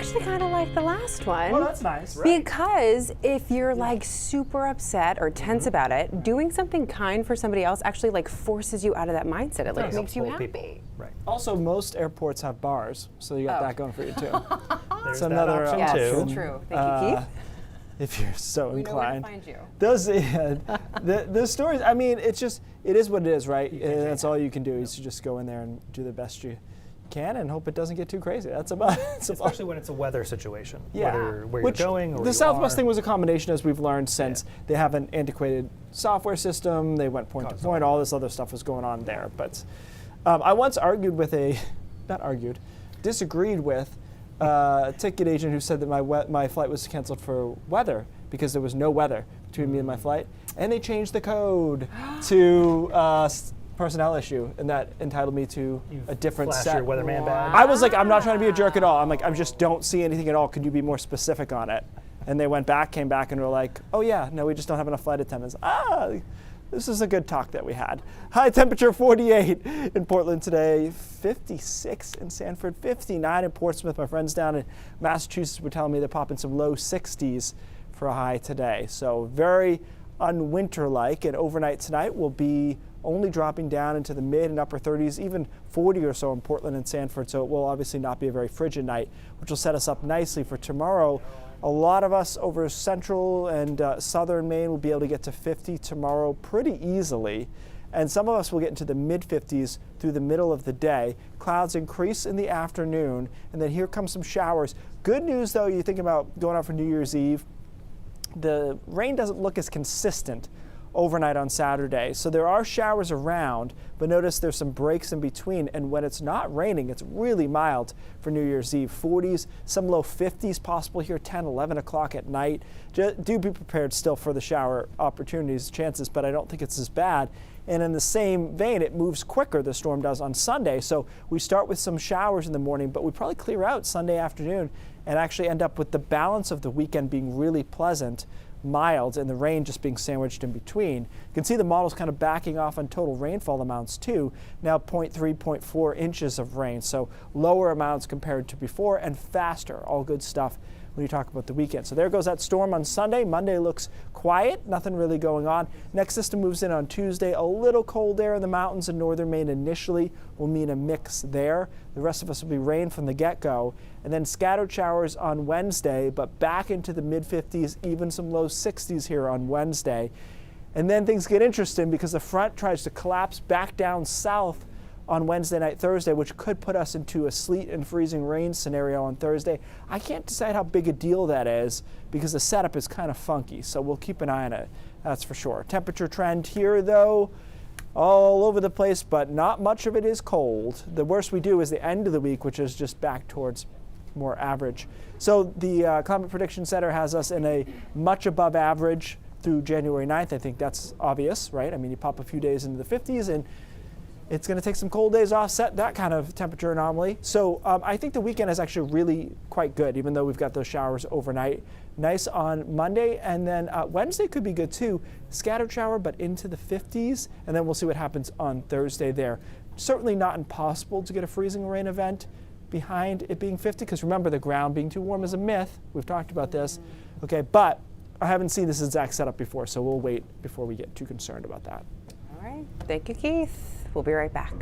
actually kind of like the last one. Oh, that's nice. Right. Because if you're like super upset or tense about it, doing something kind for somebody else actually like forces you out of that mindset. It like makes you happy. People. Right. Also, most airports have bars, so you got that going for you too. There's It's another that option Yes, too. it's true. Thank you, Keith. If you're so We know where to inclined. find you. Those, the stories. I mean, it is what it is, right? And that's all you can do is you just go in there and do the best you can and hope it doesn't get too crazy. That's about. Especially when it's a weather situation. Yeah. Whether where Which you're going or the where you Southwest are. thing was a combination, as we've learned, since they have an antiquated software system. They went point to point. All this other stuff was going on there. But I once disagreed with a ticket agent who said that my flight was canceled for weather because there was no weather between me and my flight, and they changed the code to personnel issue, and that entitled me to a different Flash set. your weatherman badge. I was like, I'm not trying to be a jerk at all. I'm like, I just don't see anything at all. Could you be more specific on it? And they came back and were like, oh yeah, no, we just don't have enough flight attendants. This is a good talk that we had. High temperature 48 in Portland today, 56 in Sanford, 59 in Portsmouth. My friends down in Massachusetts were telling me they're popping some low 60s for a high today. So very unwinter-like, and overnight tonight will be only dropping down into the mid and upper 30s, even 40 or so in Portland and Sanford. So it will obviously not be a very frigid night, which will set us up nicely for tomorrow. A lot of us over central and southern Maine will be able to get to 50 tomorrow pretty easily. And some of us will get into the mid-50s through the middle of the day. Clouds increase in the afternoon, and then here come some showers. Good news, though, you think about going out for New Year's Eve, the rain doesn't look as consistent overnight on Saturday. So there are showers around, but notice there's some breaks in between. And when it's not raining, it's really mild for New Year's Eve. 40s, some low 50s possible here, 10, 11 o'clock at night. Do be prepared still for the shower opportunities, chances, but I don't think it's as bad. And in the same vein, it moves quicker, the storm does, on Sunday. So we start with some showers in the morning, but we probably clear out Sunday afternoon and actually end up with the balance of the weekend being really pleasant, mild, and the rain just being sandwiched in between. You can see the model's kind of backing off on total rainfall amounts too. Now 0.3, 0.4 inches of rain, so lower amounts compared to before and faster. All good stuff when you talk about the weekend. So there goes that storm on Sunday. Monday looks quiet, nothing really going on. Next system moves in on Tuesday. A little cold air in the mountains in northern Maine initially will mean a mix there. The rest of us will be rain from the get-go. And then scattered showers on Wednesday, but back into the mid-50s, even some low 60s here on Wednesday. And then things get interesting because the front tries to collapse back down south on Wednesday night, Thursday, which could put us into a sleet and freezing rain scenario on Thursday. I can't decide how big a deal that is because the setup is kind of funky, so we'll keep an eye on it, that's for sure. Temperature trend here, though, all over the place, but not much of it is cold. The worst we do is the end of the week, which is just back towards more average. So the Climate Prediction Center has us in a much above average through January 9th. I think that's obvious, right? I mean, you pop a few days into the 50s and it's going to take some cold days to offset that kind of temperature anomaly. So I think the weekend is actually really quite good, even though we've got those showers overnight. Nice on Monday, and then Wednesday could be good too. Scattered shower, but into the 50s, and then we'll see what happens on Thursday there. Certainly not impossible to get a freezing rain event behind it being 50, because remember, the ground being too warm is a myth. We've talked about this. Okay, but I haven't seen this exact setup before, so we'll wait before we get too concerned about that. All right. Thank you, Keith. We'll be right back.